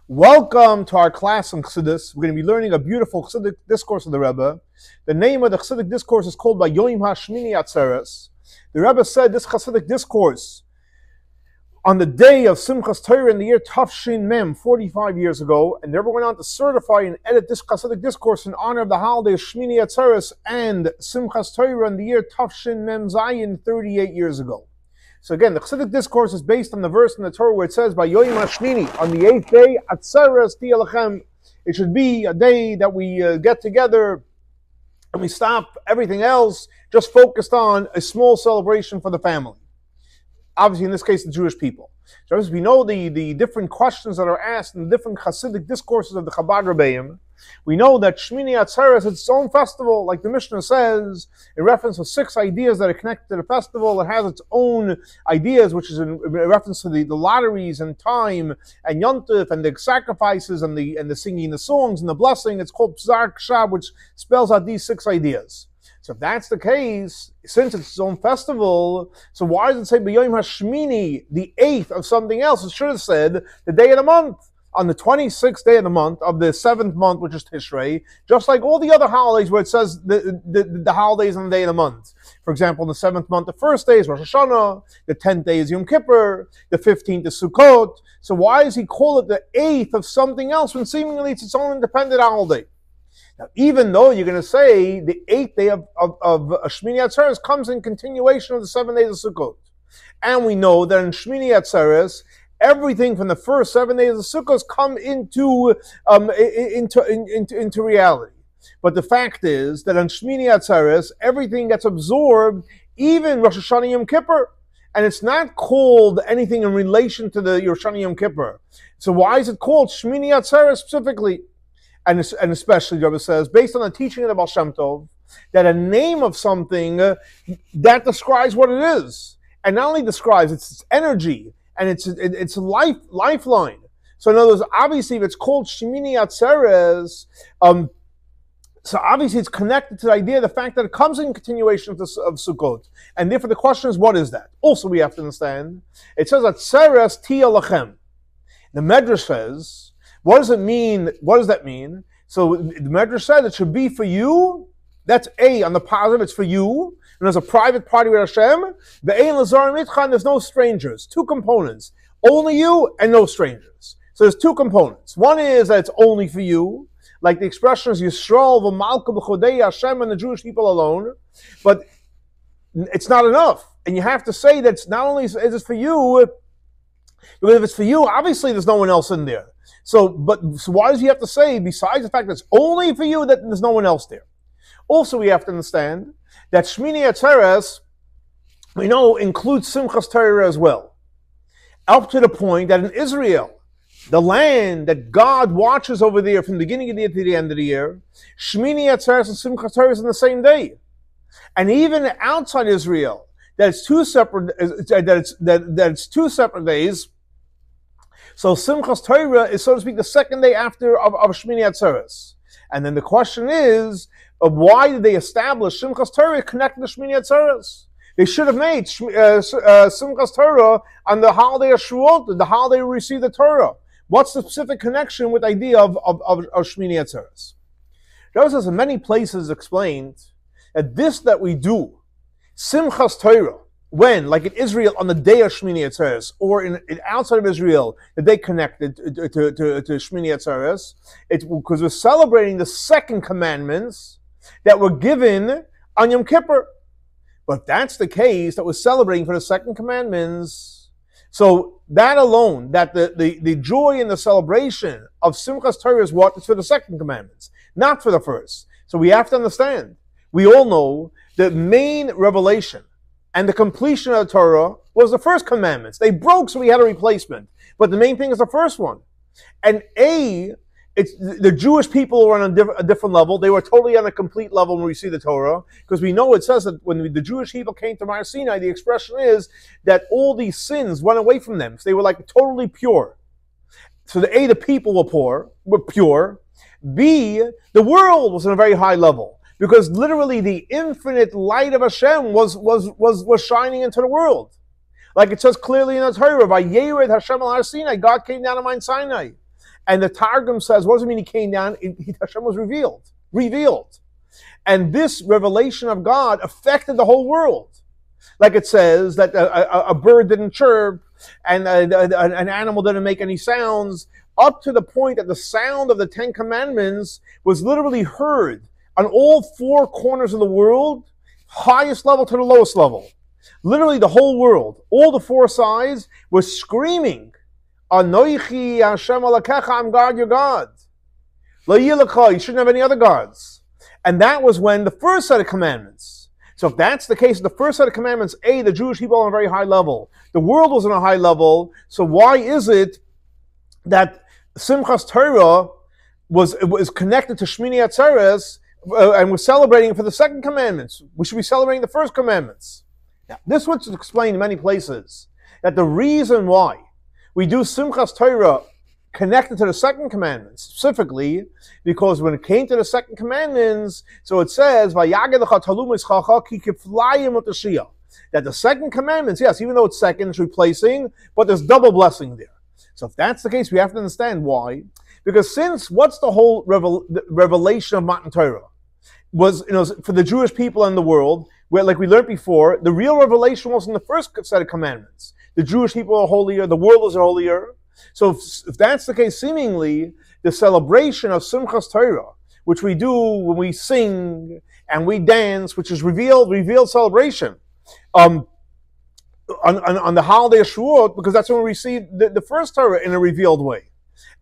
Welcome to our class on Chassidus. We're going to be learning a beautiful Chassidic discourse of the Rebbe. The name of the Chassidic discourse is called Bayom Hashmini Atzeres. The Rebbe said this Chassidic discourse on the day of Simchas Torah in the year Tafshin Mem, 45 years ago, and the Rebbe went on to certify and edit this Chassidic discourse in honor of the holiday of Shmini Atzeres and Simchas Torah in the year Tafshin Mem Zayin, 38 years ago. So again, the Chassidic discourse is based on the verse in the Torah where it says, "Bayom Hashmini," on the 8th day, Atzeres Ti'alachem. It should be a day that we get together and we stop everything else, just focused on a small celebration for the family. Obviously, in this case, the Jewish people. So as we know the different questions that are asked in the different Chassidic discourses of the Chabad Rebbeim, we know that Shmini Atzeres is its own festival, like the Mishnah says, in reference to 6 ideas that are connected to the festival. It has its own ideas, which is in reference to the lotteries and time and Yontif and the sacrifices and the singing the songs and the blessing. It's called Pzar Kshab, which spells out these 6 ideas. So if that's the case, since it's its own festival, so why does it say B'yom Hashmini, the 8th of something else? It should have said the day of the month, on the 26th day of the month, of the 7th month, which is Tishrei, just like all the other holidays where it says the holidays on the day of the month. For example, in the 7th month, the 1st day is Rosh Hashanah, the 10th day is Yom Kippur, the 15th is Sukkot. So why does he call it the 8th of something else when seemingly it's its own independent holiday? Now, even though you're going to say the 8th day of Shmini Atzeres comes in continuation of the 7 days of Sukkot. And we know that in Shmini Atzeres, everything from the first 7 days of Sukkot come into reality. But the fact is that on Shmini Atzeres, everything gets absorbed, even Rosh Hashanah Yom Kippur. And it's not called anything in relation to the Rosh Hashanah Yom Kippur. So why is it called Shmini Atzeres specifically? And especially, the Rebbe says, based on the teaching of the Baal Shem Tov, that a name of something that describes what it is, and not only describes its energy and its lifeline. So in other words, obviously, if it's called Shmini Atzeres, so obviously it's connected to the idea of the fact that it comes in continuation of Sukkot, and therefore the question is, what is that? Also, we have to understand. It says Atzeres Ti'alachem. The Medrash says, what does it mean? What does that mean? So the Medrash said it should be for you. That's A on the positive. It's for you. And there's a private party with Hashem. There's no strangers. 2 components. Only you and no strangers. So there's 2 components. One is that it's only for you. Like the expression is Yisrael v'malka b'chodei Hashem, and the Jewish people alone. But it's not enough. And you have to say that it's not only is it for you, because if it's for you, obviously there's no one else in there. So why does he have to say, besides the fact that it's only for you, that there's no one else there? Also, we have to understand that Shmini Atzeres, we know, includes Simchas Torah as well. Up to the point that in Israel, the land that God watches over there from the beginning of the year to the end of the year, Shmini Atzeres and Simchas Torah is in the same day. And even outside Israel, that it's 2 separate days. So Simchas Torah is, so to speak, the 2nd day after of Shmini Atzeres. And then the question is, why did they establish Simchas Torah connected to Shmini Atzeres? They should have made Simchas Torah on the holiday of Shavuot, the holiday we receive the Torah. What's the specific connection with the idea of Shmini Atzeres? There says in many places explained that this that we do, Simchas Torah, when, like in Israel, on the day of Shmini Atzeres, or in outside of Israel, that they connected to Shmini Atzeres, it's because we're celebrating the 2nd commandments that were given on Yom Kippur. But if that's the case, that we're celebrating for the 2nd commandments, so that alone, that the joy and the celebration of Simchas Torah is what? It's for the 2nd commandments, not for the 1st. So we have to understand. We all know the main revelation and the completion of the Torah was the 1st commandments. They broke, so we had a replacement. But the main thing is the 1st one. And it's the Jewish people were on a different level. They were totally on a complete level when we see the Torah. Because we know it says that when the Jewish people came to Mar Sinai, the expression is that all these sins went away from them. So they were like totally pure. So the people were pure. B, the world was on a very high level. Because literally the infinite light of Hashem was shining into the world. Like it says clearly in the Torah, "Vayered Hashem al Har Sinai," God came down to Mount Sinai. And the Targum says, what does it mean he came down? Hashem was revealed. And this revelation of God affected the whole world. Like it says that a bird didn't chirp and an animal didn't make any sounds, up to the point that the sound of the Ten Commandments was literally heard on all four corners of the world, highest level to the lowest level. Literally the whole world, all the four sides were screaming, Anoichi Hashem Alakecha, I'm God, your God. Lo yilecha, you shouldn't have any other gods. And that was when the first set of commandments. So if that's the case, the first set of commandments, the Jewish people are on a very high level. The world was on a high level. So why is it that Simchas Torah was connected to Shmini Atzeres and we're celebrating for the second commandments? We should be celebrating the first commandments. Now, this was explained in many places, that the reason why we do Simchas Torah connected to the second commandment, specifically because when it came to the second commandments, so it says, that the second commandments, yes, even though it's second, it's replacing, but there's double blessing there. So if that's the case, we have to understand why. Because what's the whole revelation of Matan Torah? Was, for the Jewish people in the world, where, like we learned before, the real revelation was in the first set of commandments. The Jewish people are holier, the world is holier. So if that's the case, seemingly, the celebration of Simchas Torah, which we do when we sing and we dance, which is revealed celebration, on the holiday of Shavuot, because that's when we receive the first Torah in a revealed way.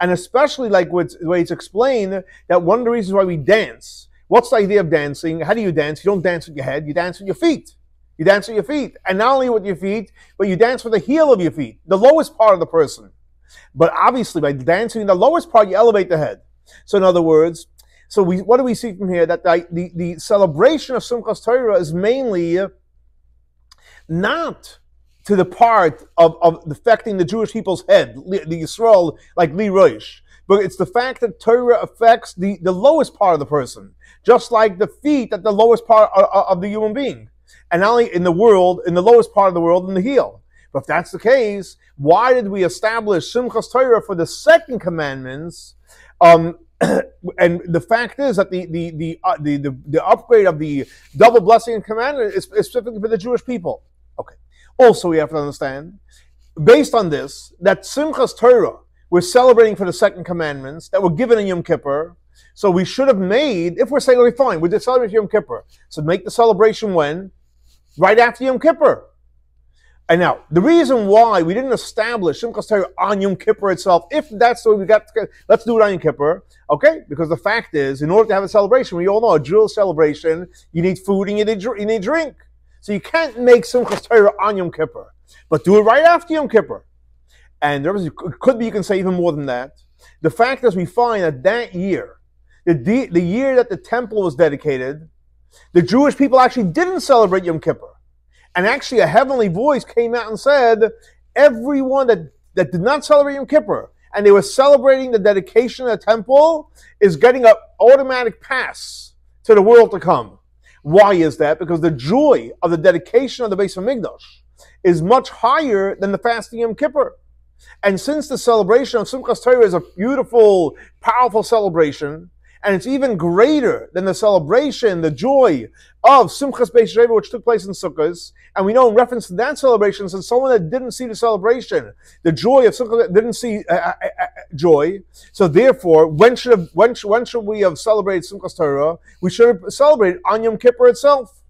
And especially like the way it's explained, that one of the reasons why we dance, what's the idea of dancing? How do you dance? You don't dance with your head, you dance with your feet. You dance with your feet. And not only with your feet, but you dance with the heel of your feet, the lowest part of the person. But obviously, by dancing the lowest part, you elevate the head. So in other words, what do we see from here? That the celebration of Simchas Torah is mainly not to the part of affecting the Jewish people's head, the Yisrael, like Li Rosh, but it's the fact that Torah affects the lowest part of the person, just like the feet at the lowest part of the human being. And not only in the world, in the lowest part of the world, in the heel. But if that's the case, why did we establish Simchas Torah for the second commandments? And the fact is that the upgrade of the double blessing and commandment is specifically for the Jewish people. Okay. Also, we have to understand, based on this, that Simchas Torah we're celebrating for the second commandments that were given in Yom Kippur. So we should have made, if we're saying, okay, fine, we're celebrating Yom Kippur. So make the celebration when? Right after Yom Kippur. And now, the reason why we didn't establish Simchas Torah on Yom Kippur itself, if that's the way we got to, let's do it on Yom Kippur, okay? Because the fact is, in order to have a celebration, we all know a Jewish celebration, you need food and you need drink. So you can't make Simchas Torah on Yom Kippur, but do it right after Yom Kippur. And there could be, you can say even more than that. The fact is, we find that year, the year that the temple was dedicated, the Jewish people actually didn't celebrate Yom Kippur. And actually a heavenly voice came out and said, everyone that did not celebrate Yom Kippur, and they were celebrating the dedication of the temple, is getting an automatic pass to the world to come. Why is that? Because the joy of the dedication of the Beis HaMikdash is much higher than the fasting Yom Kippur. And since the celebration of Simchas Torah is a beautiful, powerful celebration, and it's even greater than the celebration, the joy of Simchas Beis Sheva, which took place in Sukkot. And we know in reference to that celebration, since someone that didn't see the celebration, the joy of Sukkot didn't see joy. So therefore, when should we have celebrated Simchas Torah? We should have celebrated on Yom Kippur itself.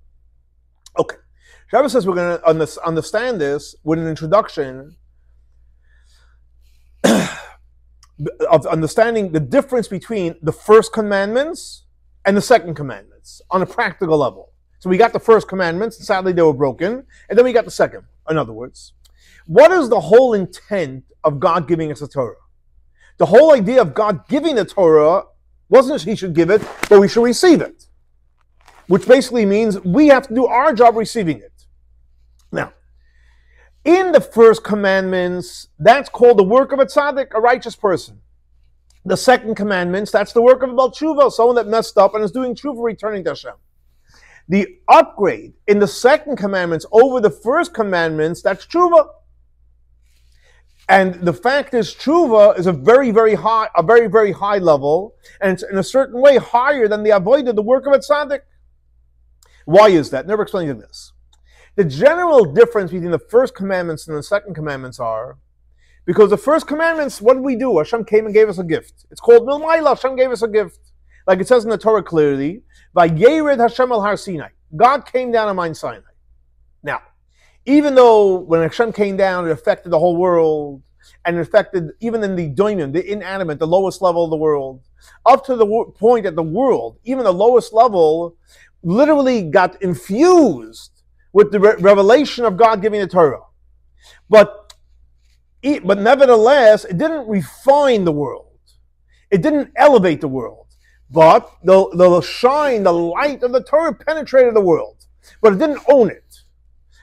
Okay. Shabbat says we're going to understand this with an introduction of understanding the difference between the first commandments and the second commandments on a practical level. So we got the first commandments, and sadly they were broken, and then we got the second. In other words, what is the whole intent of God giving us the Torah? The whole idea of God giving the Torah wasn't that He should give it, but we should receive it. Which basically means we have to do our job receiving it. Now, in the first commandments, that's called the work of a tzaddik, a righteous person. The second commandments, that's the work of a Baal Tshuva, someone that messed up and is doing tshuva, returning to Hashem. The upgrade in the second commandments over the first commandments, that's tshuva. And the fact is, tshuva is a very, very high level, and it's in a certain way higher than the avodah, the work of a tzaddik. Why is that? Never explained this. The general difference between the first commandments and the second commandments are, because the first commandments, what did we do? Hashem came and gave us a gift. It's called Milmaila. Hashem gave us a gift. Like it says in the Torah clearly, Vayered Hashem al Har Sinai. God came down on Mount Sinai. Now, even though when Hashem came down, it affected the whole world, and it affected even in the doinim, the inanimate, the lowest level of the world, up to the point that the world, even the lowest level, literally got infused with the revelation of God giving the Torah. But nevertheless, it didn't refine the world. It didn't elevate the world. But the shine, the light of the Torah penetrated the world. But it didn't own it.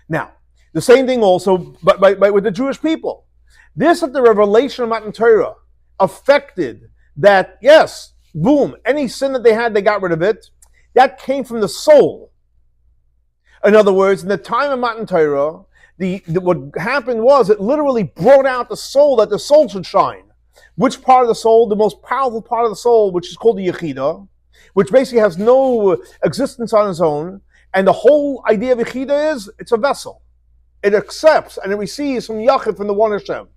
Now, the same thing also but with the Jewish people. This at the revelation of Matan Torah affected that, yes, boom, any sin that they had, they got rid of it. That came from the soul. In other words, in the time of Matan Torah, what happened was it literally brought out the soul, that the soul should shine. Which part of the soul? The most powerful part of the soul, which is called the Yechida, which basically has no existence on its own. And the whole idea of Yechida is, it's a vessel. It accepts and it receives from Yachid, from the one Hashem.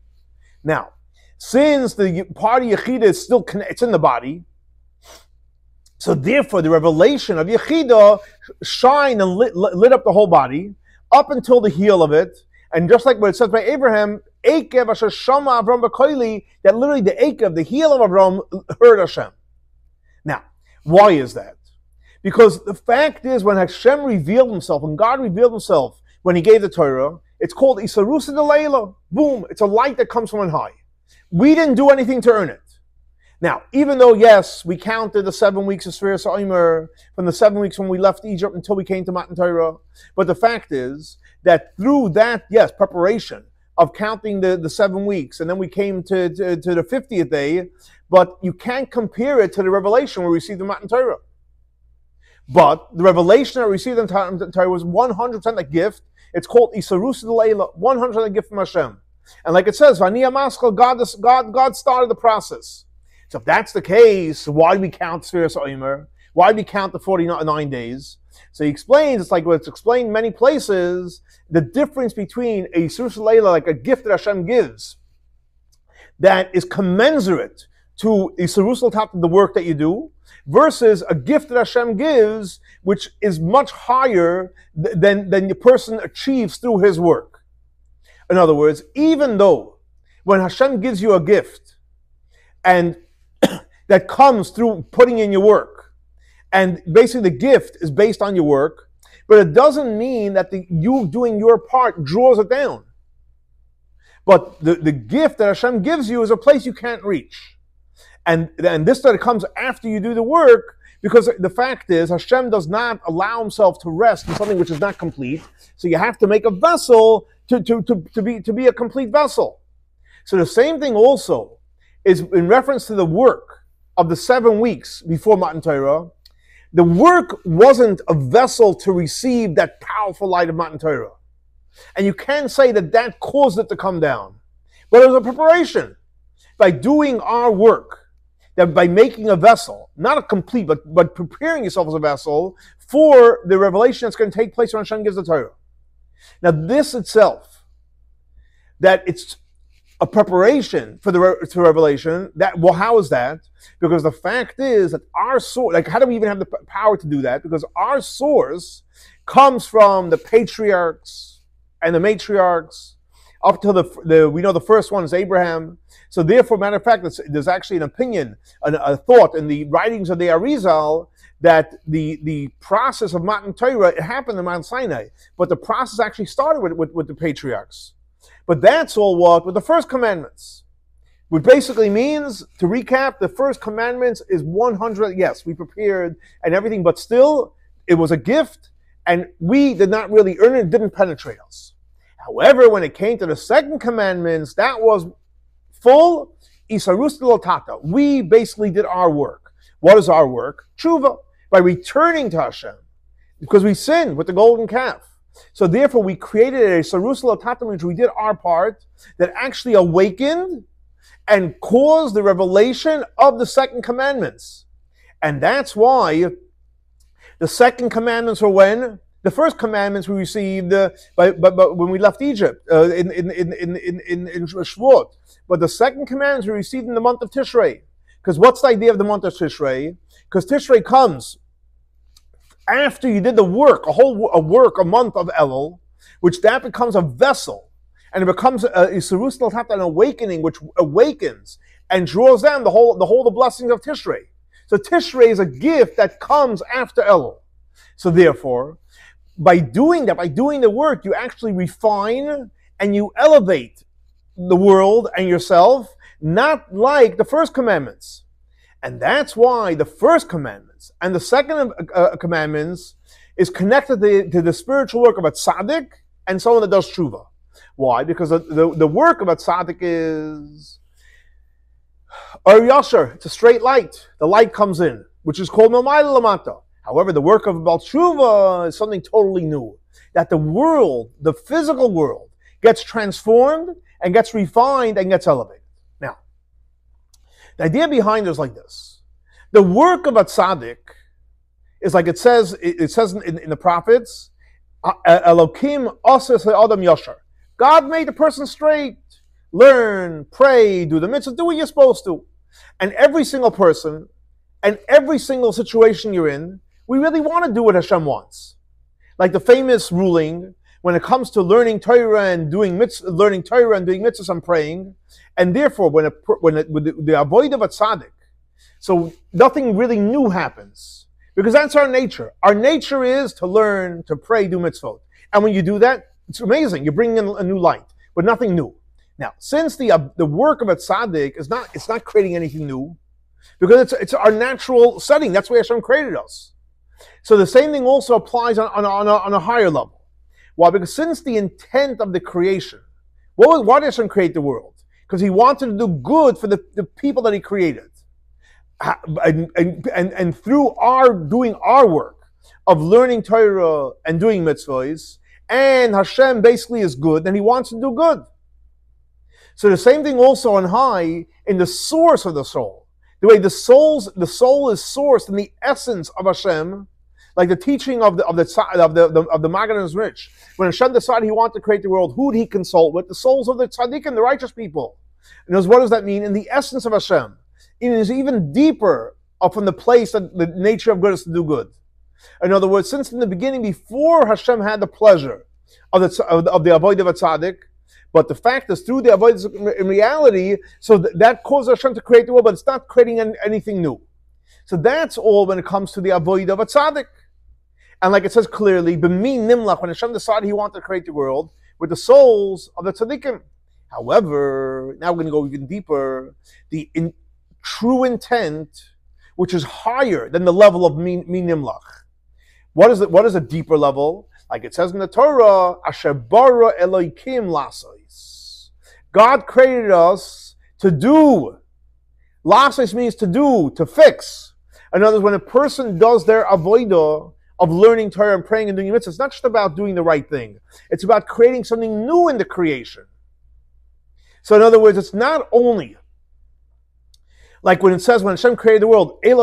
Now, since the part of Yechida is still, it's in the body, so therefore the revelation of Yechida shined and lit up the whole body, up until the heel of it. And just like what it says by Abraham, Ekev Asher Shama Avram B'Koili, that literally the Ekev, the heel of Avram, heard Hashem. Now, why is that? Because the fact is, when Hashem revealed himself, when God revealed himself, when he gave the Torah, it's called Isarusa de Leila. Boom, it's a light that comes from on high. We didn't do anything to earn it. Now, even though, yes, we counted the 7 weeks of Sfiras Omer, from the 7 weeks when we left Egypt until we came to Matan Torah, but the fact is that through that, yes, preparation of counting the 7 weeks, and then we came to the 50th day, but you can't compare it to the revelation we received in Matan Torah. But the revelation that we received in Matan Torah was 100% a gift. It's called Isarus Leila, 100% a gift from Hashem. And like it says, Vaniya Maskal, God started the process. So if that's the case, why do we count Sfiras Omer? Why do we count the 49 days? So he explains, it's like what's explained in many places, the difference between a Isarus Leila, like a gift that Hashem gives, that is commensurate to Isarus Leila, the work that you do, versus a gift that Hashem gives, which is much higher than the person achieves through his work. In other words, even though when Hashem gives you a gift, and that comes through putting in your work, and basically the gift is based on your work, but it doesn't mean that you doing your part draws it down. But the gift that Hashem gives you is a place you can't reach. And this that comes after you do the work, because the fact is Hashem does not allow himself to rest in something which is not complete. So you have to make a vessel to be a complete vessel. So the same thing also is in reference to the work of the 7 weeks before Matan Torah. The work wasn't a vessel to receive that powerful light of Matan Torah. And you can't say that caused it to come down. But it was a preparation. By doing our work, that by making a vessel, not a complete, but preparing yourself as a vessel for the revelation that's going to take place when Hashem gives the Torah. Now this itself, that it's a preparation for the revelation, how is that? Because the fact is that our source, like how do we even have the power to do that? Because our source comes from the patriarchs and the matriarchs, up to we know the first one is Abraham. So therefore, matter of fact, there's actually an opinion, a thought in the writings of the Arizal that the process of Matan Torah, it happened in Mount Sinai, but the process actually started with the patriarchs. But that's all what? With the first commandments. Which basically means, to recap, the first commandments is 100, yes, we prepared and everything, but still, it was a gift, and we did not really earn it, it didn't penetrate us. However, when it came to the second commandments, that was full Isarus Tata. We basically did our work. What is our work? Tshuva. By returning to Hashem. Because we sinned with the golden calf. So therefore, we created a sarusala tatam, which we did our part, that actually awakened and caused the revelation of the second commandments. And that's why the second commandments were when? The first commandments we received when we left Egypt, in Shavuot. But the second commandments we received in the month of Tishrei. Because what's the idea of the month of Tishrei? Because Tishrei comes after you did the work, a month of Elul, which that becomes a vessel, and it becomes an awakening, which awakens and draws down the blessings of Tishrei. So Tishrei is a gift that comes after Elul. So therefore, by doing that, by doing the work, you actually refine and you elevate the world and yourself, not like the first commandments. And that's why the first commandments and the second commandments is connected to the spiritual work of a tzaddik and someone that does tshuva. Why? Because the work of a tzaddik is Or Yasher, it's a straight light. The light comes in, which is called Mamayla Lamata. However, the work of Baal Tshuva is something totally new. That the world, the physical world, gets transformed and gets refined and gets elevated. Now, the idea behind it is like this. The work of a tzaddik is like it says in the prophets, Elokim Asas Adam Yasher. God made the person straight. Learn, pray, do the mitzvah, do what you're supposed to. And every single person and every single situation you're in, we really want to do what Hashem wants. Like the famous ruling when it comes to learning Torah and doing mitzvahs and praying, and therefore with the avoid of a tzaddik, so nothing really new happens because that's our nature. Our nature is to learn, to pray, do mitzvot, and when you do that, it's amazing. You're bringing in a new light, but nothing new. Now, since the work of a tzaddik is not creating anything new, because it's our natural setting. That's why Hashem created us. So the same thing also applies on a higher level. Why? Because since the intent of the creation, why did Hashem create the world? Because He wanted to do good for the people that He created, and through our doing our work of learning Torah and doing mitzvahs, and Hashem basically is good, and He wants to do good. So the same thing also on high in the source of the soul. The way the soul is sourced in the essence of Hashem, like the teaching of the Magen and Rich. When Hashem decided He wanted to create the world, who did He consult with? The souls of the tzaddikim, the righteous people. And what does that mean? In the essence of Hashem, it is even deeper up from the place that the nature of good is to do good. In other words, since in the beginning, before Hashem had the pleasure of the avoid of a tzaddik, but the fact is, through the avoidance in reality, so that caused Hashem to create the world, but it's not creating anything new. So that's all when it comes to the avoid of a tzaddik. And like it says clearly, b'mi nimlach, when Hashem decided He wanted to create the world, with the souls of the tzaddikim. However, now we're going to go even deeper. The true intent, which is higher than the level of mi nimlach. What is a deeper level? Like it says in the Torah, Asher bara Elokim lasos. God created us to do. Lasos means to do, to fix. In other words, when a person does their avodah of learning Torah and praying and doing mitzvahs, it's not just about doing the right thing. It's about creating something new in the creation. So in other words, it's not only like when it says, when Hashem created the world, this is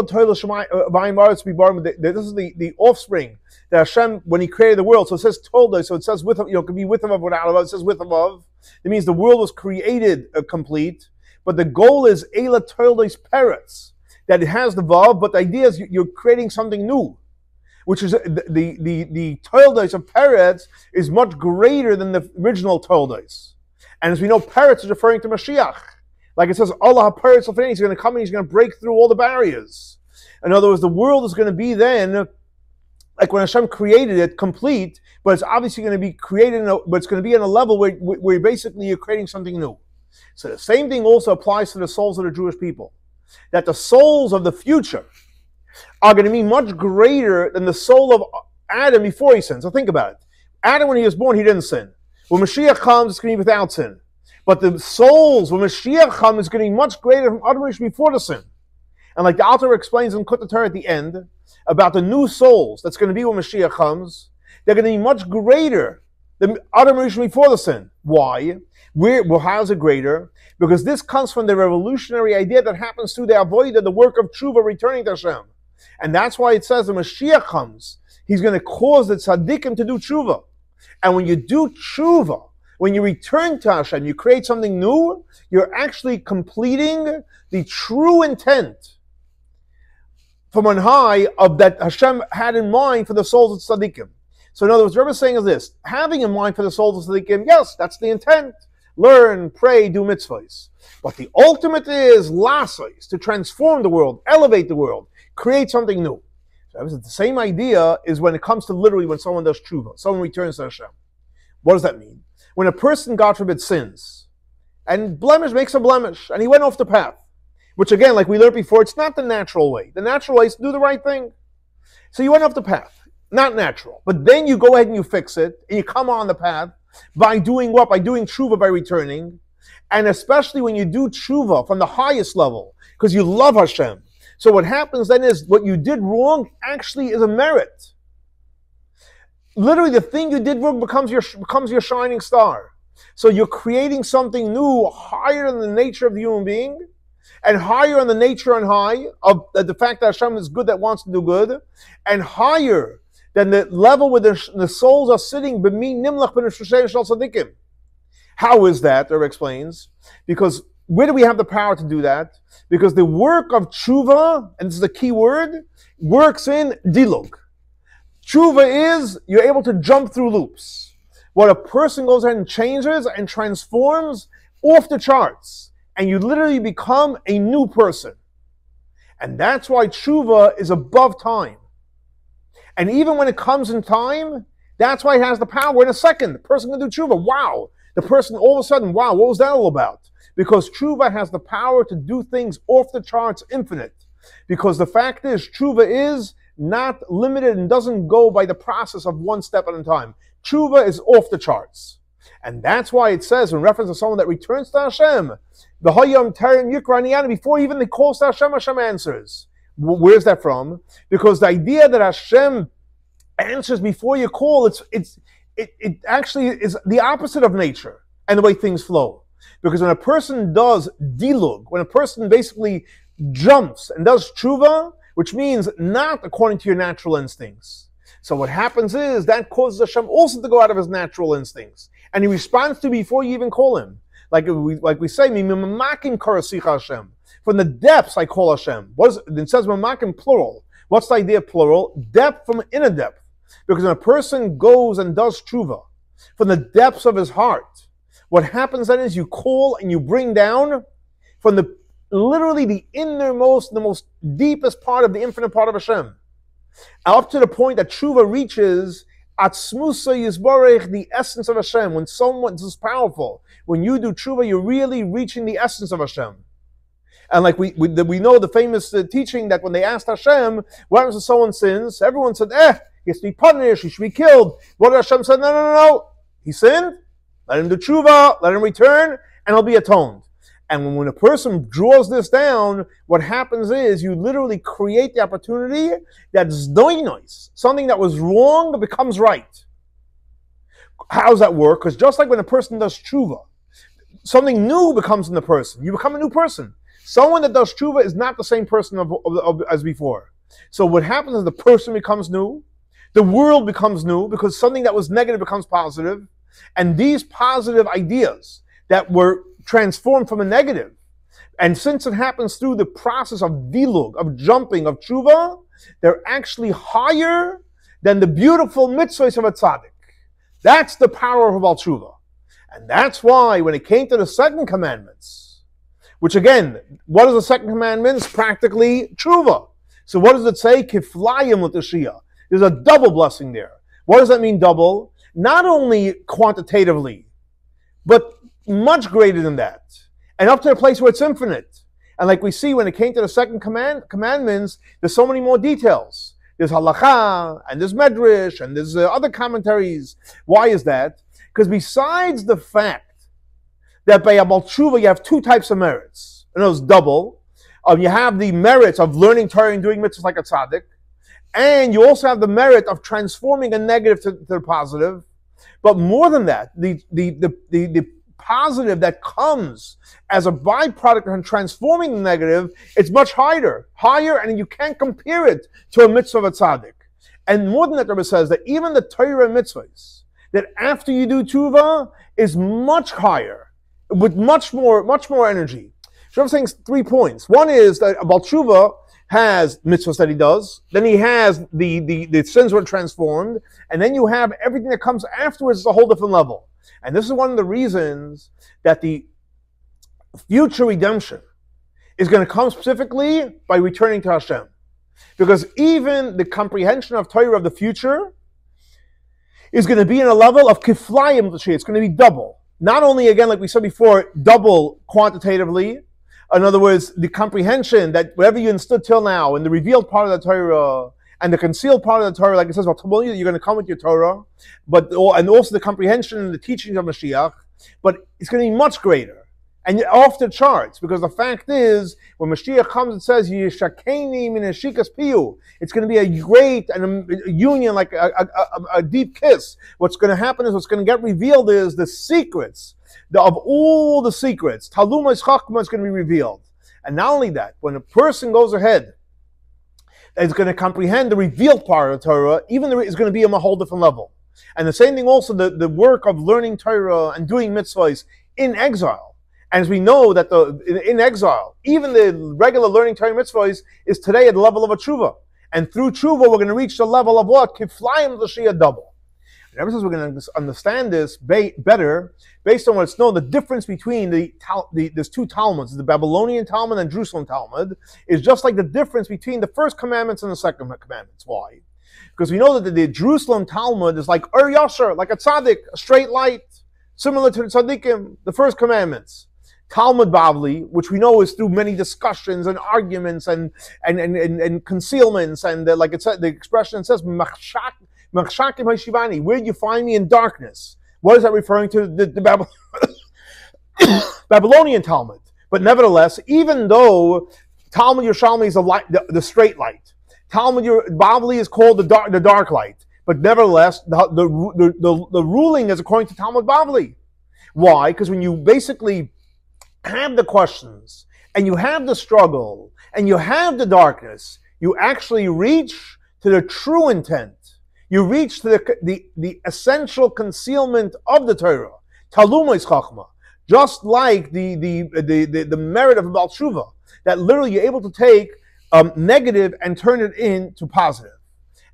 the offspring that Hashem, when He created the world, so it says told, so it says with him, it could be with him of without him, it says with him of. It means the world was created complete, but the goal is Eila Toildes Peretz, that it has the vav, but the idea is you're creating something new, which is the Toildes of Peretz is much greater than the original Toildes. And as we know, Peretz is referring to Mashiach. Like it says, Allah HaPeretz L'Fnei, He's going to come and He's going to break through all the barriers. In other words, the world is going to be then, like when Hashem created it, complete, but it's obviously going to be created, but it's going to be on a level where basically you're creating something new. So the same thing also applies to the souls of the Jewish people. That the souls of the future are going to be much greater than the soul of Adam before he sinned. So think about it. Adam, when he was born, he didn't sin. When Mashiach comes, it's going to be without sin. But the souls, when Mashiach comes, is going to be much greater from Adam before the sin. And like the author explains in Chabad at the end, about the new souls that's going to be when Mashiach comes, they're going to be much greater than Adam Rishon before the sin. Why? Well, how is it greater? Because this comes from the revolutionary idea that happens through the avodah, the work of tshuva, returning to Hashem. And that's why it says when Mashiach comes, he's going to cause the tzaddikim to do tshuva. And when you do tshuva, when you return to Hashem, you create something new, you're actually completing the true intent from on high of that Hashem had in mind for the souls of tzaddikim. So in other words, what Rebbe is saying is this: having in mind for the souls of tzaddikim, yes, that's the intent. Learn, pray, do mitzvahs. But the ultimate is lassos, to transform the world, elevate the world, create something new. So the same idea is when it comes to literally when someone does tshuva, someone returns to Hashem. What does that mean? When a person, God forbid, sins, and blemish makes a blemish, and he went off the path, which again, like we learned before, it's not the natural way. The natural way is to do the right thing. So you went off the path, not natural. But then you go ahead and you fix it, and you come on the path by doing what? By doing tshuva, by returning. And especially when you do tshuva from the highest level, because you love Hashem. So what happens then is what you did wrong actually is a merit. Literally, the thing you did wrong becomes your shining star. So you're creating something new, higher than the nature of the human being, and higher on the nature and high of the fact that Hashem is good, that wants to do good, and higher than the level where the souls are sitting. How is that? Rebbe explains. Because where do we have the power to do that? Because the work of tshuva, and this is a key word, works in dilug. Tshuva is, you're able to jump through loops. What a person goes ahead and changes and transforms off the charts. And you literally become a new person. And that's why tshuva is above time. And even when it comes in time, that's why it has the power. In a second, the person can do tshuva. Wow. The person all of a sudden, wow, what was that all about? Because tshuva has the power to do things off the charts, infinite. Because the fact is, tshuva is not limited and doesn't go by the process of one step at a time. Tshuva is off the charts. And that's why it says, in reference to someone that returns to Hashem, before even they call to Hashem, Hashem answers. Where's that from? Because the idea that Hashem answers before you call, it actually is the opposite of nature and the way things flow. Because when a person does dilug, when a person basically jumps and does tshuva, which means not according to your natural instincts. So what happens is that causes Hashem also to go out of his natural instincts. And he responds to before you even call him. Like we say, Hashem. From the depths I call Hashem. It says mamakim plural. What's the idea of plural? Depth from inner depth. Because when a person goes and does tshuva from the depths of his heart, what happens then is you call and you bring down from literally the innermost, the most deepest part of the infinite part of Hashem. Up to the point that tshuva reaches atzmusa yisborech, the essence of Hashem. When someone, this is powerful. When you do tshuva, you're really reaching the essence of Hashem. And like we know the famous teaching that when they asked Hashem, what happens if someone sins? Everyone said, he has to be punished, he should be killed. What did Hashem say? No. He sinned, let him do tshuva, let him return, and he'll be atoned. And when a person draws this down, what happens is you literally create the opportunity that's doinos. Something that was wrong becomes right. How does that work? Because just like when a person does tshuva, something new becomes in the person. You become a new person. Someone that does tshuva is not the same person as before. So what happens is the person becomes new, the world becomes new, because something that was negative becomes positive, and these positive ideas that were transformed from a negative, and since it happens through the process of dilug, of jumping, of tshuva, they're actually higher than the beautiful mitzvahs of a tzaddik. That's the power of Baal Tshuva. And that's why when it came to the second commandments, which again, what is the second commandments? Practically tshuva. So what does it say? Kiflayim l'tashiyah. There's a double blessing there. What does that mean, double? Not only quantitatively, but much greater than that. And up to the place where it's infinite. And like we see when it came to the second commandments, there's so many more details. There's halacha, and there's medrash, and there's other commentaries. Why is that? Because besides the fact that by Baal Tshuva you have two types of merits. And those double. You have the merits of learning Torah and doing mitzvahs like a tzaddik. And you also have the merit of transforming a negative to the positive. But more than that, the positive that comes as a byproduct of transforming the negative, it's much higher, and you can't compare it to a mitzvah of a tzaddik. And more than that, Rebbe says that even the Torah mitzvahs, that after you do tshuva, is much higher, with much more energy. So I'm saying 3 points. One is that about tshuva has mitzvahs that he does, then he has the sins were transformed, and then you have everything that comes afterwards is a whole different level. And this is one of the reasons that the future redemption is going to come specifically by returning to Hashem. Because even the comprehension of Torah of the future is going to be in a level of kiflayim, it's going to be double. Not only, again, like we said before, double quantitatively. In other words, the comprehension that whatever you understood till now, and the revealed part of the Torah, and the concealed part of the Torah, like it says about you're going to come with your Torah, and also the comprehension and the teachings of Mashiach, but it's going to be much greater. And off the charts, because the fact is, when Mashiach comes, it says, Yishakeni min hashikas piyu. It's going to be a great and a union, like a deep kiss. What's going to happen is, what's going to get revealed is the secrets, of all the secrets. Talumah Chachma is going to be revealed. And not only that, when a person goes ahead, is going to comprehend the revealed part of Torah, even though it's going to be on a whole different level. And the same thing also, the work of learning Torah and doing mitzvahs in exile. And as we know that in exile, even the regular learning Torah mitzvahs is today at the level of a tshuva. And through tshuva, we're going to reach the level of what? Kiflayim l'shiyah double. And ever since we're going to understand this better, based on what's known, the difference between there's two Talmuds, the Babylonian Talmud and Jerusalem Talmud, is just like the difference between the first commandments and the second commandments. Why? Because we know that the Jerusalem Talmud is like Ur Yasher, like a tzaddik, a straight light, similar to the tzaddikim, the first commandments. Talmud Bavli, which we know is through many discussions and arguments and concealments, and like it said, the expression says, Machshakim Hashivani, where do you find me in darkness? What is that referring to? The Babylonian Talmud. But nevertheless, even though Talmud Yerushalmi is the straight light, Talmud Bavli is called the dark light, but nevertheless, the ruling is according to Talmud Bavli. Why? Because when you basically have the questions, and you have the struggle, and you have the darkness, you actually reach to the true intent. You reach to the essential concealment of the Torah, Talumah is Chachma, just like the merit of Baal Tshuva, that literally you're able to take negative and turn it into positive.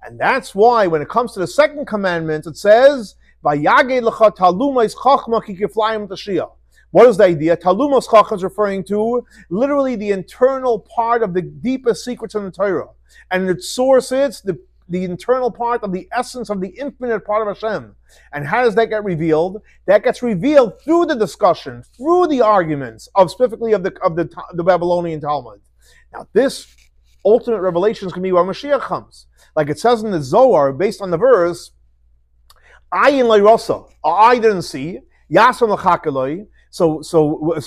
And that's why when it comes to the second commandment, it says, Vayaged lecha Talumah is Chachma ki kiflayim t'shiyah. What is the idea? Talumah is Chachma is referring to literally the internal part of the deepest secrets in the Torah. And its source is the internal part of the essence of the infinite part of Hashem. And how does that get revealed? That gets revealed through the discussion, through the arguments of specifically of the Babylonian Talmud. Now this ultimate revelation is going to be where Mashiach comes. Like it says in the Zohar, based on the verse, Ayin lo rasa, I didn't see, Yasam l'chakeloi. So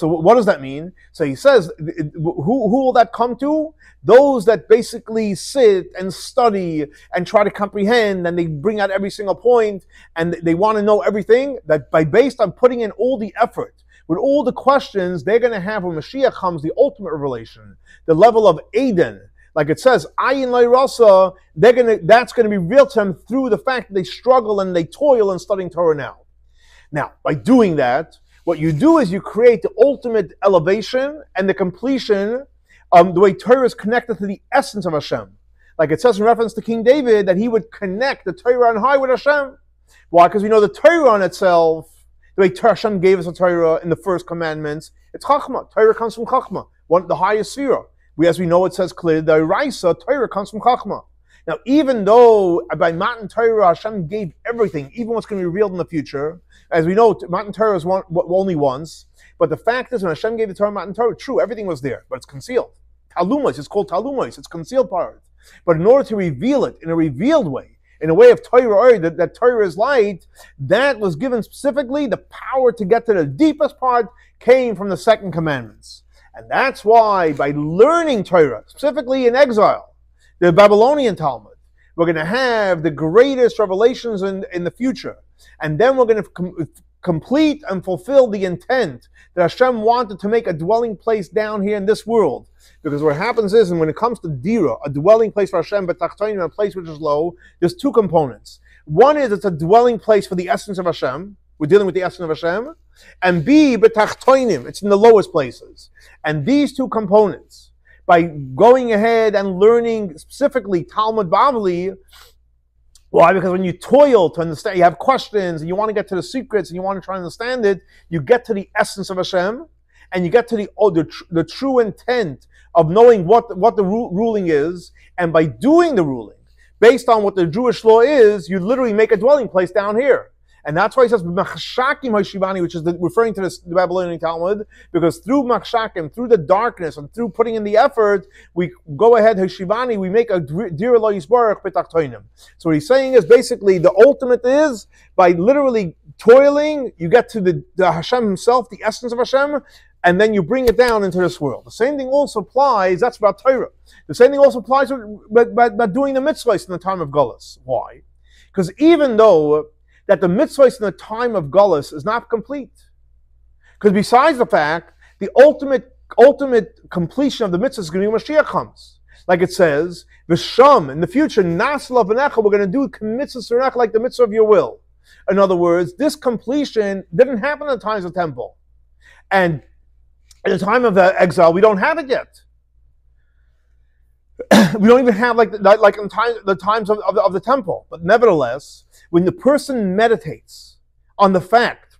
what does that mean? So he says, who will that come to? Those that basically sit and study and try to comprehend, and they bring out every single point, and they want to know everything, that based on putting in all the effort, with all the questions, they're going to have when Mashiach comes, the ultimate revelation, the level of Eden. Like it says, Ayin lo rasa, that's going to be revealed to them through the fact that they struggle and they toil in studying Torah now. Now, by doing that, what you do is you create the ultimate elevation and the completion, the way Torah is connected to the essence of Hashem. Like it says in reference to King David, that he would connect the Torah on high with Hashem. Why? Because we know the Torah on itself, the way Hashem gave us the Torah in the first commandments, it's Chachma. Torah comes from Chachma, the highest sphere. As we know, it says clearly, the Raisa, Torah comes from Chachma. Now, even though by Matan Torah, Hashem gave everything, even what's going to be revealed in the future, as we know, Matan Torah is only once, but the fact is, when Hashem gave the Torah, Matan Torah, true, everything was there, but it's concealed. Talumos, it's called Talumos, it's concealed part. But in order to reveal it in a revealed way, in a way of Torah, that Torah is light, that was given specifically the power to get to the deepest part came from the second commandments. And that's why, by learning Torah, specifically in exile, the Babylonian Talmud, we're going to have the greatest revelations in the future. And then we're going to complete and fulfill the intent that Hashem wanted to make a dwelling place down here in this world. Because what happens is, and when it comes to Dira, a dwelling place for Hashem, but Tachtonim, a place which is low, there's two components. One is it's a dwelling place for the essence of Hashem. We're dealing with the essence of Hashem. And B, but Tachtonim, it's in the lowest places. And these two components, by going ahead and learning specifically Talmud Bavli, why? Because when you toil to understand, you have questions, and you want to get to the secrets, and you want to try to understand it, you get to the essence of Hashem, and you get to the true intent of knowing what the ruling is, and by doing the ruling, based on what the Jewish law is, you literally make a dwelling place down here. And that's why he says, which is referring to the Babylonian Talmud, because through Machshakim, through the darkness, and through putting in the effort, we go ahead, we make a Dira Lo Yisbarach B'Tachtonim. So what he's saying is basically the ultimate is, by literally toiling, you get to the Hashem himself, the essence of Hashem, and then you bring it down into this world. The same thing also applies, that's about Torah. The same thing also applies about doing the mitzvahs in the time of Gullus. Why? Because even though that the mitzvahs in the time of Gullus is not complete. Because besides the fact, the ultimate completion of the mitzvahs is going to be when Mashiach comes. Like it says, V'sham, in the future, Nasla V'necha, we're going to do mitzvah Surach like the mitzvah of your will. In other words, this completion didn't happen in the times of the temple. And in the time of the exile, we don't have it yet. We don't even have like in the times of the temple. But nevertheless, when the person meditates on the fact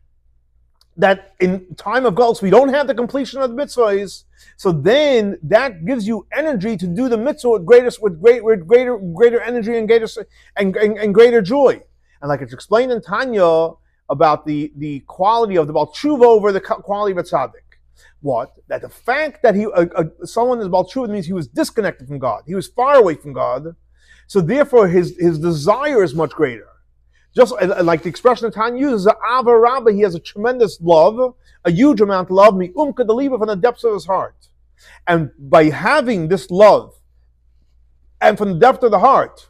that in time of Gullus we don't have the completion of the mitzvahs, so then that gives you energy to do the mitzvah with greater energy and greater joy. And like it's explained in Tanya about the quality of the Baal Tshuva over the quality of a tzaddik. What? That the fact that someone is Baal Tshuva means he was disconnected from God. He was far away from God. So therefore his desire is much greater. Just like the expression that Tanya uses, Ava Rabba, he has a tremendous love, a huge amount of love, from the depths of his heart. And by having this love, and from the depth of the heart,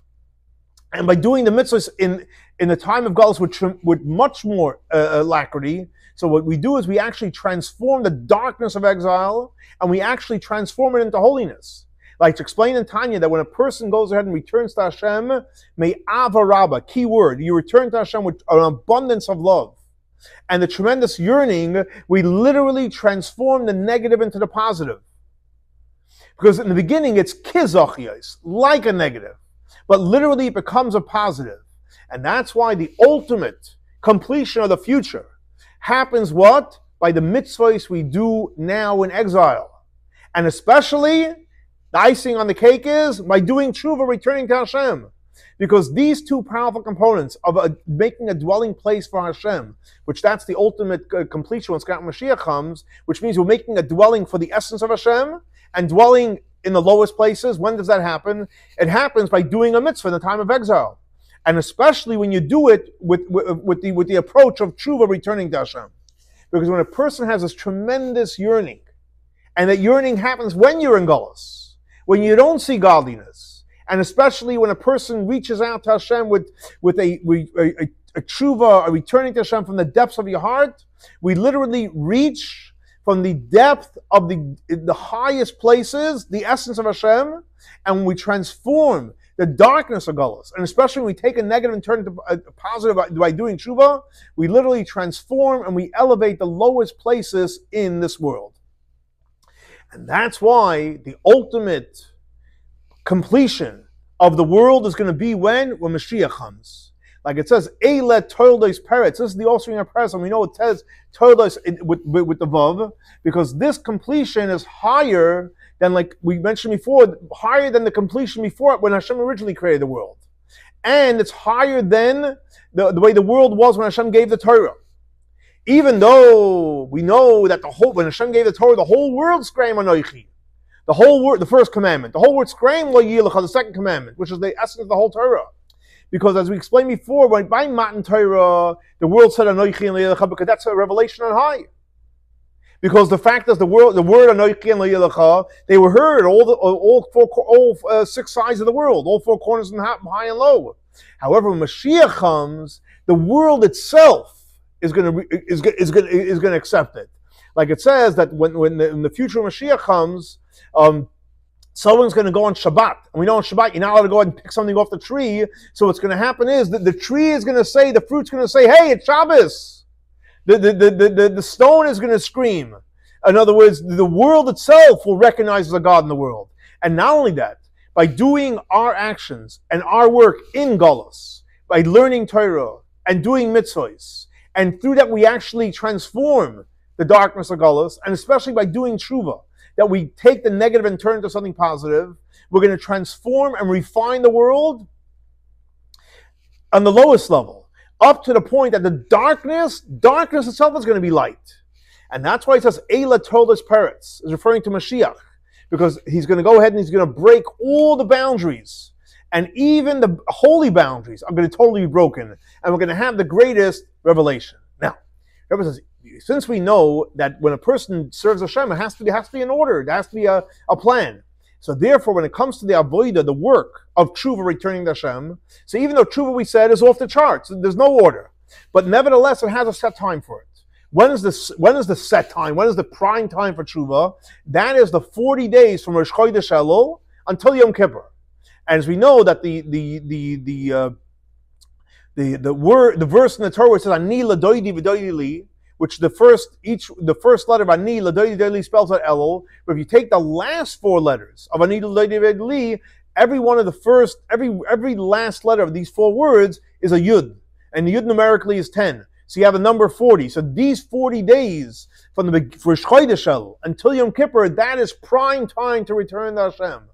and by doing the mitzvahs in the time of Gullus with much more alacrity, so what we do is we actually transform the darkness of exile, and we actually transform it into holiness. Like to explain in Tanya that when a person goes ahead and returns to Hashem, may Ava Rabba, key word, you return to Hashem with an abundance of love. And the tremendous yearning, we literally transform the negative into the positive. Because in the beginning it's kizochios, like a negative. But literally it becomes a positive. And that's why the ultimate completion of the future happens what? By the mitzvahs we do now in exile. And especially, the icing on the cake is by doing tshuva, returning to Hashem. Because these two powerful components of making a dwelling place for Hashem, which that's the ultimate completion when Mashiach comes, which means we're making a dwelling for the essence of Hashem, and dwelling in the lowest places. When does that happen? It happens by doing a mitzvah in the time of exile. And especially when you do it with the approach of tshuva, returning to Hashem. Because when a person has this tremendous yearning, and that yearning happens when you're in Gullus, when you don't see godliness, and especially when a person reaches out to Hashem with a tshuva, a returning to Hashem from the depths of your heart, we literally reach from the depth of the highest places, the essence of Hashem, and we transform the darkness of Gullus. And especially when we take a negative and turn it into a positive by doing tshuva, we literally transform and we elevate the lowest places in this world. And that's why the ultimate completion of the world is going to be when Mashiach comes. Like it says, Eile Toldos Peretz. This is the offspring of Peretz, and we know it says Toldos with the Vav, because this completion is higher than, like we mentioned before, higher than the completion before when Hashem originally created the world. And it's higher than the way the world was when Hashem gave the Torah. Even though we know that when Hashem gave the Torah, the whole world screamed Anoichi. The whole word, the first commandment. The whole word screamed Lo Yilecha, the second commandment, which is the essence of the whole Torah. Because as we explained before, by Matan Torah, the world said Anoichi and Lo Yilecha, because that's a revelation on high. Because the fact is the word Anochi and Le'yelecha, they were heard all 6 sides of the world, all 4 corners and high and low. However, when Mashiach comes, the world itself is going to accept it. Like it says that when the future Mashiach comes, someone's going to go on Shabbat. And we know on Shabbat, you're not allowed to go ahead and pick something off the tree. So what's going to happen is that the tree is going to say, the fruit's going to say, hey, it's Shabbos. The stone is going to scream. In other words, the world itself will recognize the God in the world. And not only that, by doing our actions and our work in Galus, by learning Torah and doing mitzvahs, and through that we actually transform the darkness of Galus, and especially by doing tshuva, that we take the negative and turn it into something positive, we're going to transform and refine the world on the lowest level, up to the point that the darkness itself is going to be light. And that's why it says, Eila Tolas Peretz, is referring to Mashiach, because he's going to go ahead and he's going to break all the boundaries, and even the holy boundaries are going to totally be broken, and we're going to have the greatest revelation. Now, Rebbe says, since we know that when a person serves Hashem, it has to be in order. There has to be a plan. So therefore, when it comes to the avodah, the work of tshuva, returning to Hashem, so even though tshuva, we said, is off the charts, there's no order, but nevertheless, it has a set time for it. When is the set time? When is the prime time for tshuva? That is the 40 days from Rosh Chodesh Elul until Yom Kippur. And as we know that the verse in the Torah where it says Ani ladoidi v'doidi li, which the first letter of Ani ladoidi v'doidi li spells out Elul, but if you take the last 4 letters of Ani ladoidi v'doidi li, every last letter of these 4 words is a yud, and the yud numerically is 10. So you have a number 40. So these 40 days from the Rosh Chodesh Elul until Yom Kippur, that is prime time to return to Hashem.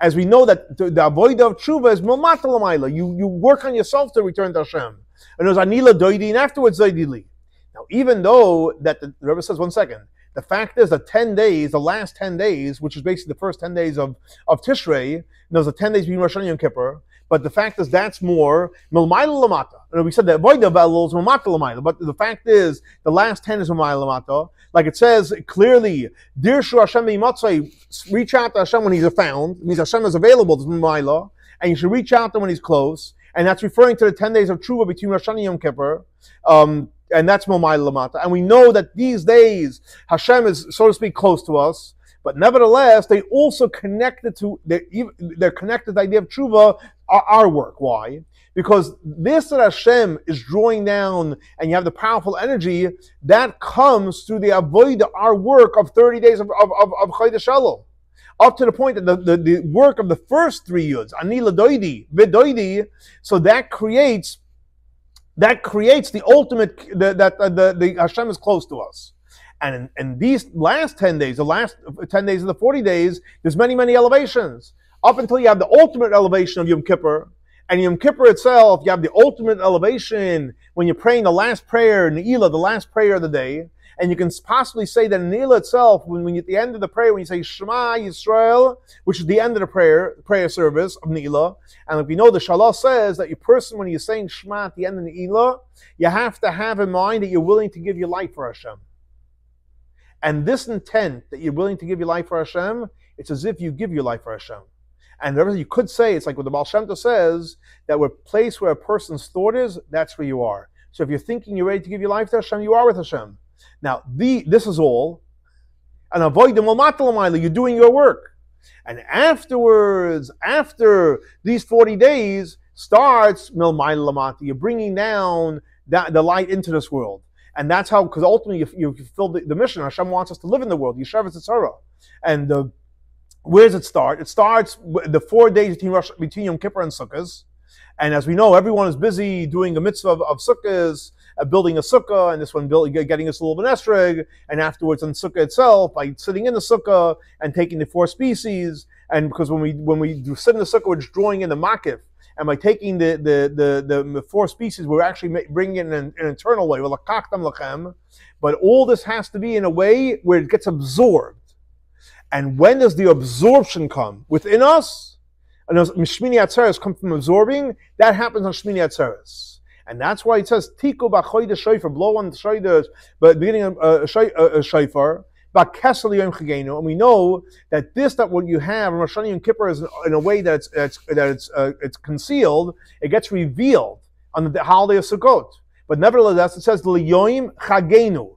As we know that the avodah of tshuva is milmata l'mayla. You work on yourself to return to Hashem. And there's anila doidi, and afterwards doidi li. Now, even though that the Rebbe says, 1 second, the fact is that 10 days, the last 10 days, which is basically the first 10 days of Tishrei, there's the 10 days between Rosh Hashanah and Yom Kippur, but the fact is that's more milmayla lamata. And we said that avodah of Elul is milmata l'mayla, but the fact is the last 10 is milmayla lamata. Like it says clearly, Dirshu Hashem b'yimatzai, reach out to Hashem when he's found. It means Hashem is available to milmayla, and you should reach out to him when he's close. And that's referring to the 10 days of tshuva between Rosh Hashanah and Yom Kippur. And that's milmayla lamata. And we know that these days Hashem is, so to speak, close to us. But nevertheless, they also they're connected to the idea of tshuva, our work. Why? Because this that Hashem is drawing down, and you have the powerful energy, that comes through the avodah, our work of 30 days of Chodesh Elul. Up to the point that the work of the first 3 yuds, Ani ladoidi, vidoidi, so that creates the ultimate, the Hashem is close to us. And in these last 10 days, the last 10 days of the 40 days, there's many, many elevations. Up until you have the ultimate elevation of Yom Kippur. And Yom Kippur itself, you have the ultimate elevation when you're praying the last prayer, Ne'ilah, the last prayer of the day. And you can possibly say that in Ne'ilah itself, when you, at the end of the prayer, when you say Shema Yisrael, which is the end of the prayer service of Ne'ilah, and like we know, the Shalah says that your person, when you're saying Shema at the end of Ne'ilah, you have to have in mind that you're willing to give your life for Hashem. And this intent that you're willing to give your life for Hashem, it's as if you give your life for Hashem. And you could say, it's like what the Baal Shem Tov says, that the place where a person's thought is, that's where you are. So if you're thinking you're ready to give your life to Hashem, you are with Hashem. Now, this is all. And avoid the milmata l'mayla, you're doing your work. And afterwards, after these 40 days, starts milmayla lamata. You're bringing down the light into this world. And that's how, because ultimately you fulfill the mission. Hashem wants us to live in the world. Yeshav Tzara. And where does it start? It starts the 4 days between Yom Kippur and Sukkot. And as we know, everyone is busy doing a mitzvah of Sukkot, building a sukkah, and this one getting us a little bit esrog, and afterwards on sukkah itself, by sitting in the sukkah and taking the 4 species, and because when we sit in the sukkah, we're just drawing in the makif, and by taking the 4 species, we're actually bringing it in an internal way, but all this has to be in a way where it gets absorbed. And when does the absorption come? Within us, and as Shmini Atzeres come from absorbing, that happens on Shmini Atzeres. And that's why it says, Tiku b'choy the shofar, blow on the shofar, but beginning of shofar, and we know that that what you have in Rosh Hashanah Yom Kippur is in a way that it's concealed. It gets revealed on the holiday of Sukkot. But nevertheless, it says L'yoim Chagenu.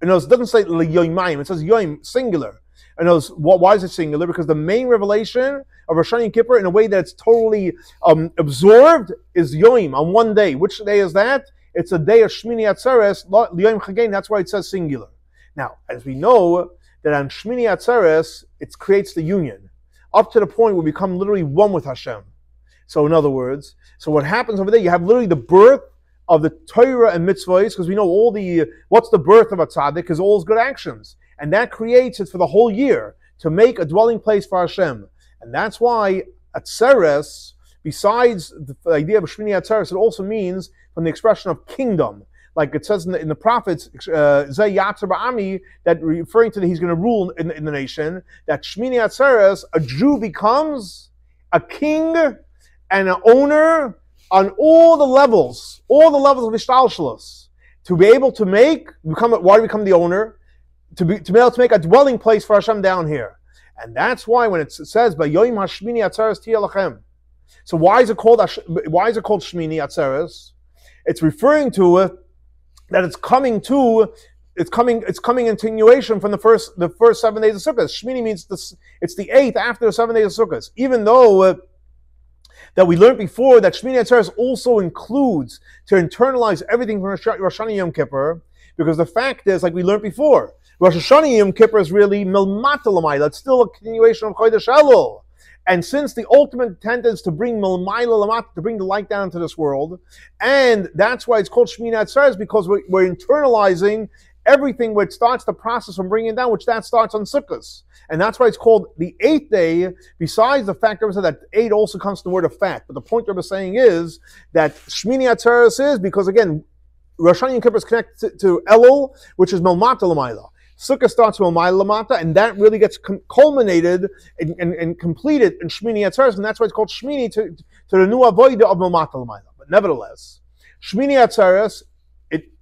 It doesn't say L'yoimayim. It says Yoim singular. And why is it singular? Because the main revelation of Rosh Hashanah Yom Kippur, in a way that's totally absorbed, is Yoim on one day. Which day is that? It's a day of Shmini Atzeres, L'yoim Chagenu. That's why it says singular. Now, as we know, that on Shmini Atzeres, it creates the union, up to the point where we become literally one with Hashem. So in other words, so what happens over there, you have literally the birth of the Torah and mitzvahs, because we know what's the birth of a tzaddik is all his good actions. And that creates it for the whole year, to make a dwelling place for Hashem. And that's why Atzeres, besides the idea of Shmini Atzeres, it also means from the expression of kingdom. Like it says in the prophets, Zeh Yatzer Ba'ami, that referring to he's going to rule in the nation, that Shmini Atzeres, a Jew becomes a king and an owner on all the levels of Ishtalshalos. To be able to become the owner? To be able to make a dwelling place for Hashem down here. And that's why when it says, Bayoim HaShmini Atzeres Tiyeh Lachem. So why is it called Shmini Atzeres? It's referring to that it's coming in continuation from the first 7 days of Sukkot. Shmini means it's the 8th after the 7 days of Sukkot. Even though that we learned before that Shmini Atzeres also includes to internalize everything from Rosh Hashanah Yom Kippur, because the fact is, like we learned before, Rosh Hashanah Yom Kippur is really Milmata L'mayla. It's still a continuation of Chodesh Elul. And since the ultimate intent is to bring Milmayla L'mata, to bring the light down into this world, and that's why it's called Shmini Atzeres, because we're internalizing everything which starts the process from bringing it down, which that starts on Sukkot. And that's why it's called the 8th day, besides the fact that 8 also comes from the word of fact. But the point that we're saying is that Shmini Atzeres is, because again, Rosh Hashanah Yom Kippur is connected to Elul, which is Milmata L'mayla. Sukkah starts with Milmata L'mata, and that really gets culminated and completed in Shmini Atzeres, and that's why it's called Shmini, to the new avodah of Milmata L'mayla. But nevertheless, Shmini Atzeres,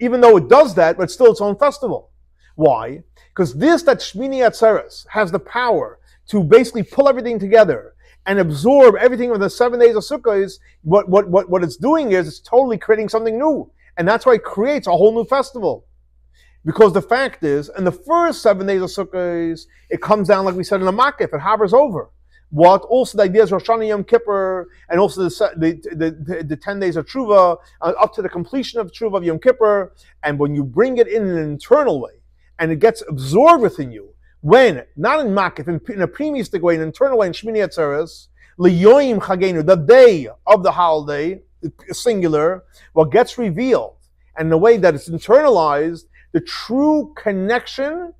even though it does that, but it's still its own festival. Why? Because that Shmini Atzeres has the power to basically pull everything together and absorb everything of the 7 days of Sukkot. What it's doing is it's totally creating something new. And that's why it creates a whole new festival. Because the fact is, in the first 7 days of Sukkot, it comes down, like we said, in a makif, it hovers over. What? Also the idea is Rosh Hashanah Yom Kippur, and also the 10 days of Tshuva, up to the completion of Tshuva of Yom Kippur. And when you bring it in an internal way, and it gets absorbed within you, when, not in makif, in a premiistic way, an internal way, in Shmini Atzeres, L'yoim Chagenu, the day of the holiday, singular, what gets revealed, and the way that it's internalized, the true connection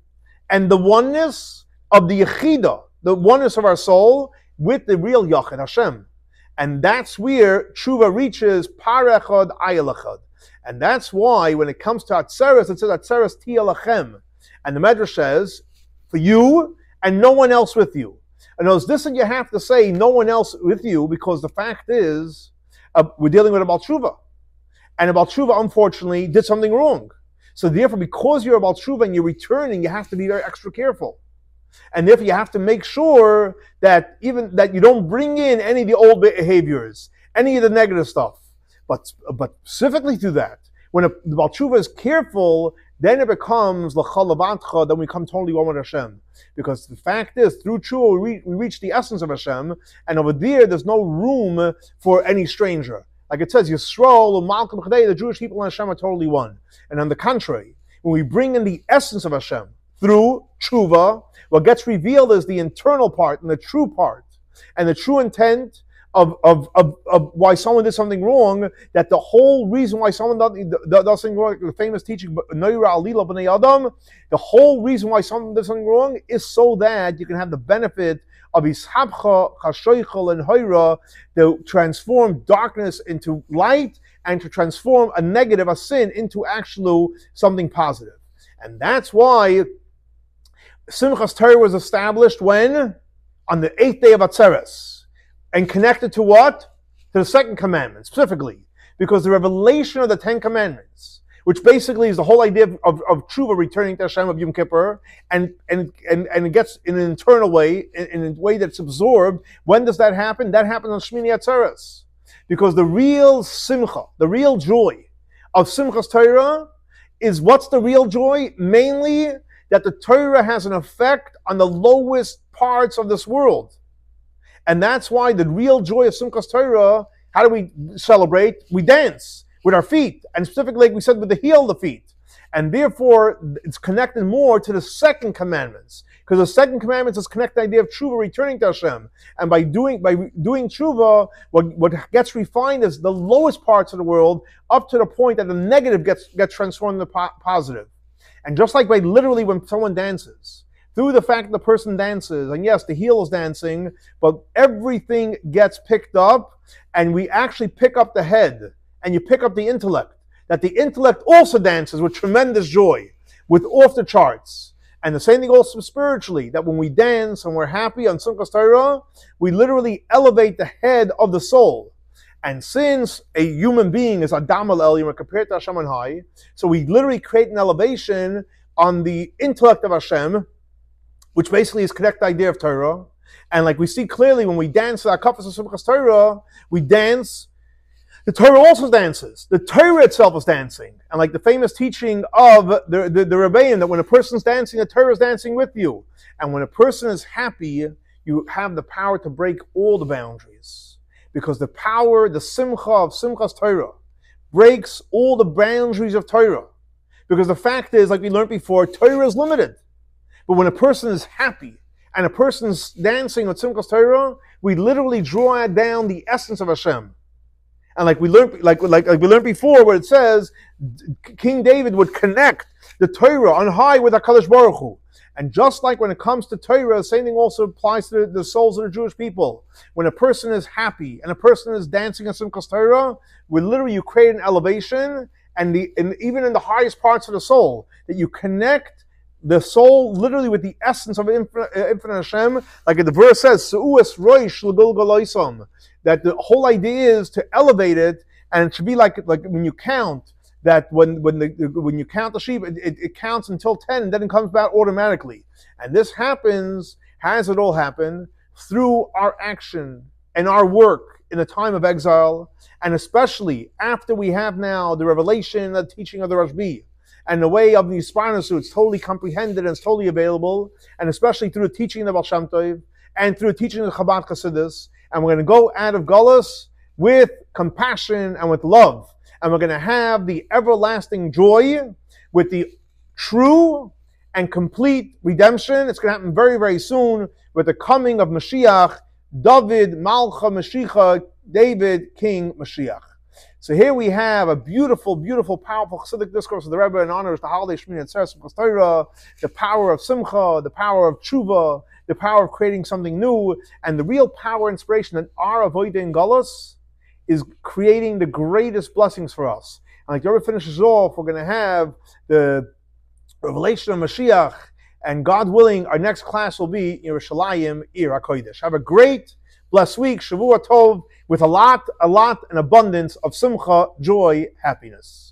and the oneness of the Yechidah, the oneness of our soul with the real Yachid, Hashem. And that's where Tshuva reaches Parechad Ayelachad. And that's why when it comes to Atzeres, it says Atzeres Tiyeh Lachem. And the Medrash says, for you and no one else with you. And it's this that you have to say, no one else with you, because the fact is, we're dealing with a Baal Tshuva. And a Baal Tshuva, unfortunately, did something wrong. So therefore, because you're a Baal Tshuva and you're returning, you have to be very extra careful. And therefore, you have to make sure that that you don't bring in any of the old behaviors, any of the negative stuff. But specifically to that, when the Baal Tshuva is careful, then it becomes l'chal levantcha, then we come totally one with Hashem. Because the fact is, through Tshuva, we reach the essence of Hashem, and over there's no room for any stranger. Like it says, Yisrael, Malcolm Chadei, the Jewish people and Hashem are totally one. And on the contrary, when we bring in the essence of Hashem through Tshuva, what gets revealed is the internal part and the true part, and the true intent of why someone did something wrong, that the whole reason why someone does something wrong, the famous teaching, Noira Alila B'nai Adam, the whole reason why someone does something wrong is so that you can have the benefit of Ishabcha, Chashoichel, and Hoira, to transform darkness into light, and to transform a negative, a sin, into actually something positive. And that's why Simchas Torah was established when? On the 8th day of Atzeres. And connected to what? To the second commandment, specifically. Because the revelation of the Ten Commandments, which basically is the whole idea of tshuva, returning to Hashem of Yom Kippur, and it gets in an internal way, in a way that's absorbed. When does that happen? That happens on Shmini Atzeres. Because the real simcha, the real joy of Simchas Torah is, what's the real joy? Mainly that the Torah has an effect on the lowest parts of this world. And that's why the real joy of Simchas Torah, how do we celebrate? We dance with our feet, and specifically, like we said, with the heel of the feet. And therefore, it's connected more to the second commandments, because the second commandments is connected to the idea of tshuva, returning to Hashem. And by doing tshuva, what gets refined is the lowest parts of the world, up to the point that the negative gets transformed into positive. And just like by literally when someone dances, through the fact that the person dances, and yes, the heel is dancing, but everything gets picked up, and we actually pick up the head, and you pick up the intellect, that the intellect also dances with tremendous joy, with off the charts. And the same thing also spiritually, that when we dance and we're happy on Simchas Torah, we literally elevate the head of the soul. And since a human being is Adam al-Elyon compared to Hashem on high, so we literally create an elevation on the intellect of Hashem, which basically is connected to the idea of Torah. And like we see clearly when we dance at our Kafas of Simchas Torah, we dance. The Torah also dances. The Torah itself is dancing. And like the famous teaching of the Rebbeim, that when a person's dancing, the Torah is dancing with you. And when a person is happy, you have the power to break all the boundaries. Because the power, the simcha of Simchas Torah, breaks all the boundaries of Torah. Because the fact is, like we learned before, Torah is limited. But when a person is happy, and a person's dancing with Simchas Torah, we literally draw down the essence of Hashem. And like we learned, like we learned before, where it says King David would connect the Torah on high with HaKadosh Baruch Hu. And just like when it comes to Torah, the same thing also applies to the souls of the Jewish people. When a person is happy and a person is dancing in Simchas Torah, you create an elevation, and even in the highest parts of the soul, that you connect the soul literally with the essence of infinite Hashem, like the verse says, "Su'us roish l'gulgaloisam," that the whole idea is to elevate it, and it should be like when you count, that when you count the sheep, it counts until 10, and then it comes back automatically. And this happens, has it all happened, through our action and our work in the time of exile, and especially after we have now the revelation, the teaching of the Rashbi, and the way of the Yisparnasu, it's totally comprehended and it's totally available, and especially through the teaching of the Baal Shem Tov, and through the teaching of the Chabad Chassidus, and we're going to go out of Gullus with compassion and with love, and we're going to have the everlasting joy with the true and complete redemption. It's going to happen very, very soon with the coming of Mashiach, David, Malcha, Mashiach, David, King, Mashiach. So here we have a beautiful, beautiful, powerful Chassidic discourse of the Rebbe in honor of the holiday Shmini Atzeres Simchas Torah, the power of Simcha, the power of Tshuva, the power of creating something new, and the real power, inspiration that our Avodah in Galus is creating the greatest blessings for us. And like the Rebbe finishes off, we're going to have the revelation of Mashiach, and God willing, our next class will be Yerushalayim, Ir HaKodesh. Have a great, blessed week, Shavua Tov, with a lot, an abundance of simcha, joy, happiness.